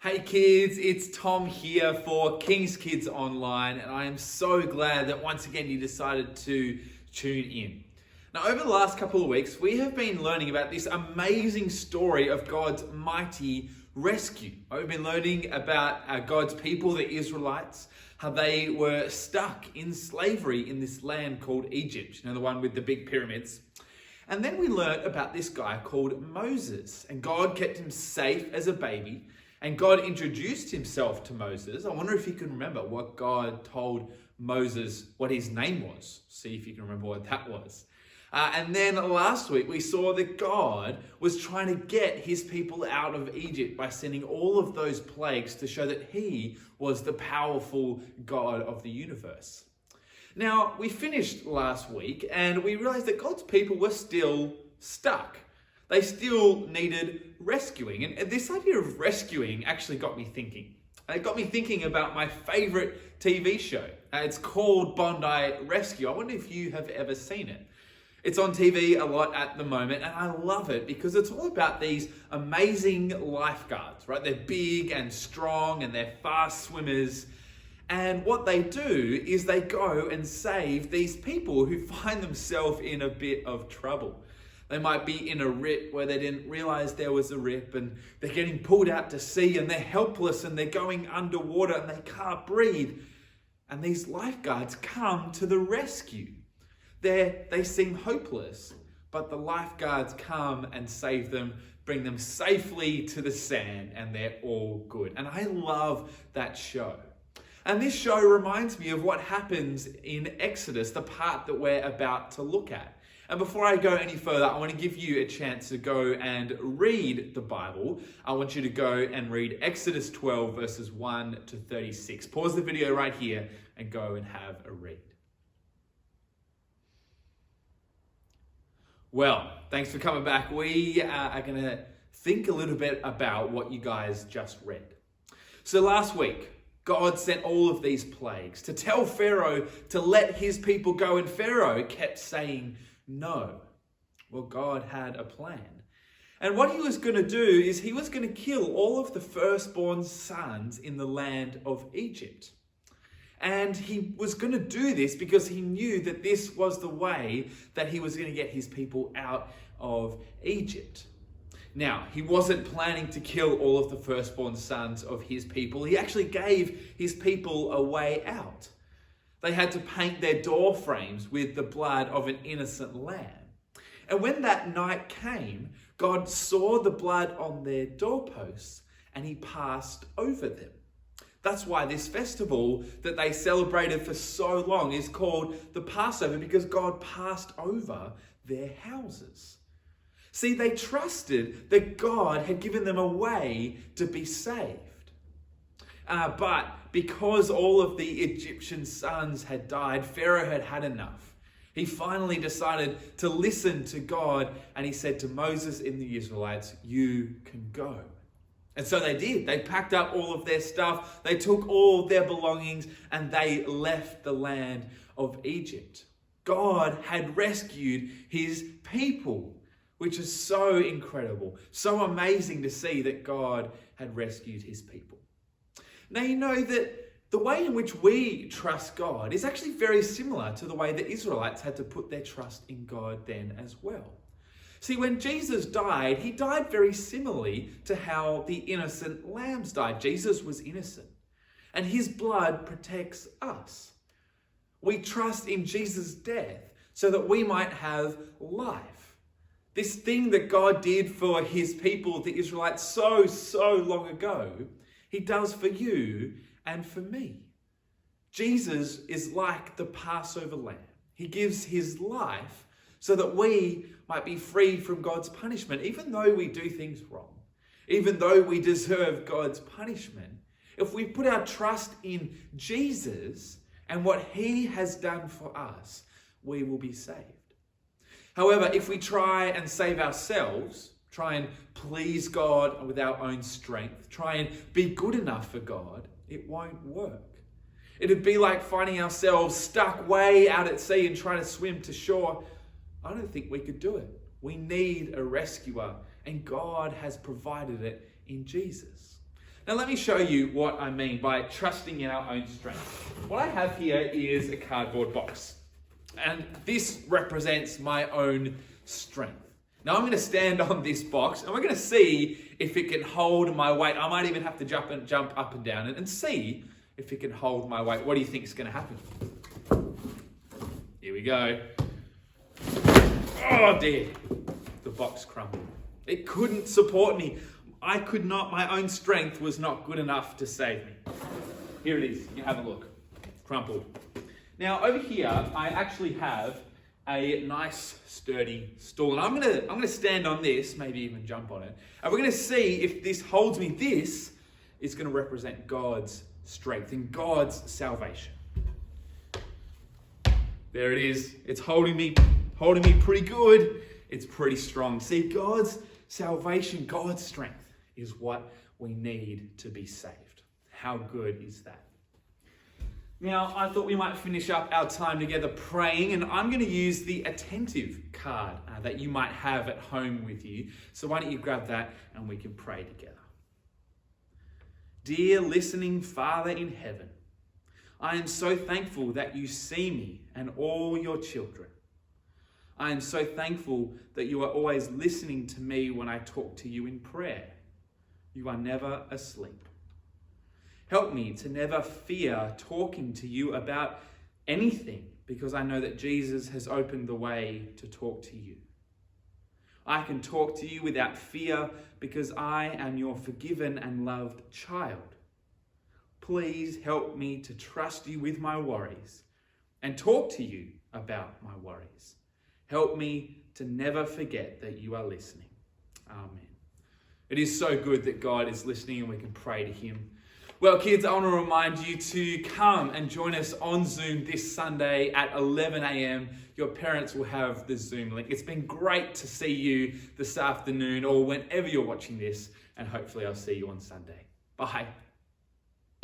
Hey kids, it's Tom here for King's Kids Online, and I am so glad that once again you decided to tune in. Now, over the last couple of weeks, we have been learning about this amazing story of God's mighty rescue. We've been learning about God's people, the Israelites, how they were stuck in slavery in this land called Egypt, the one with the big pyramids. And then we learned about this guy called Moses, and God kept him safe as a baby. And God introduced himself to Moses. I wonder if you can remember what God told Moses what his name was. See if you can remember what that was. And then last week we saw that God was trying to get his people out of Egypt by sending all of those plagues to show that he was the powerful God of the universe. Now, we finished last week and we realized that God's people were still stuck. They still needed rescuing. And this idea of rescuing actually got me thinking. It got me thinking about my favorite TV show. It's called Bondi Rescue. I wonder if you have ever seen it. It's on TV a lot at the moment, and I love it because it's all about these amazing lifeguards, right? They're big and strong and they're fast swimmers. And what they do is they go and save these people who find themselves in a bit of trouble. They might be in a rip where they didn't realize there was a rip, and they're getting pulled out to sea and they're helpless and they're going underwater and they can't breathe. And these lifeguards come to the rescue. They seem hopeless, but the lifeguards come and save them, bring them safely to the sand, and they're all good. And I love that show. And this show reminds me of what happens in Exodus, the part that we're about to look at. And before I go any further, I want to give you a chance to go and read the Bible. I want you to go and read Exodus 12, verses 1 to 36. Pause the video right here and go and have a read. Well, thanks for coming back. We are going to think a little bit about what you guys just read. So last week, God sent all of these plagues to tell Pharaoh to let his people go, and Pharaoh kept saying no. Well, God had a plan. And what he was going to do is he was going to kill all of the firstborn sons in the land of Egypt. And he was going to do this because he knew that this was the way that he was going to get his people out of Egypt. Now, he wasn't planning to kill all of the firstborn sons of his people. He actually gave his people a way out. They had to paint their door frames with the blood of an innocent lamb. And when that night came, God saw the blood on their doorposts and he passed over them. That's why this festival that they celebrated for so long is called the Passover, because God passed over their houses. See, they trusted that God had given them a way to be saved. But because all of the Egyptian sons had died, Pharaoh had had enough. He finally decided to listen to God, and he said to Moses and the Israelites, "You can go." And so they did. They packed up all of their stuff, they took all their belongings, and they left the land of Egypt. God had rescued his people, which is so incredible, so amazing to see that God had rescued his people. Now, you know that the way in which we trust God is actually very similar to the way the Israelites had to put their trust in God then as well. See, when Jesus died, he died very similarly to how the innocent lambs died. Jesus was innocent, and his blood protects us. We trust in Jesus' death so that we might have life. This thing that God did for his people, the Israelites, so long ago, he does for you and for me. Jesus is like the Passover lamb. He gives his life so that we might be free from God's punishment, even though we do things wrong, even though we deserve God's punishment. If we put our trust in Jesus and what he has done for us, we will be saved. However, if we try and save ourselves, try and please God with our own strength, try and be good enough for God, it won't work. It'd be like finding ourselves stuck way out at sea and trying to swim to shore. I don't think we could do it. We need a rescuer, and God has provided it in Jesus. Now let me show you what I mean by trusting in our own strength. What I have here is a cardboard box, and this represents my own strength. Now I'm going to stand on this box and we're going to see if it can hold my weight. I might even have to jump up and down and see if it can hold my weight. What do you think is going to happen? Here we go. Oh dear, the box crumbled. It couldn't support me. I could not, my own strength was not good enough to save me. Here it is, you can have a look. Crumpled. Now over here, I actually have a nice sturdy stool, and I'm gonna stand on this, maybe even jump on it, and we're gonna see if this holds me. This is gonna represent God's strength and God's salvation. There it is. It's holding me pretty good. It's pretty strong. See, God's salvation, God's strength is what we need to be saved. How good is that? Now, I thought we might finish up our time together praying, and I'm going to use the attentive card that you might have at home with you. So why don't you grab that and we can pray together. Dear listening Father in heaven, I am so thankful that you see me and all your children. I am so thankful that you are always listening to me when I talk to you in prayer. You are never asleep. Help me to never fear talking to you about anything, because I know that Jesus has opened the way to talk to you. I can talk to you without fear because I am your forgiven and loved child. Please help me to trust you with my worries and talk to you about my worries. Help me to never forget that you are listening. Amen. It is so good that God is listening and we can pray to him. Well, kids, I want to remind you to come and join us on Zoom this Sunday at 11 a.m. Your parents will have the Zoom link. It's been great to see you this afternoon or whenever you're watching this, and hopefully I'll see you on Sunday. Bye.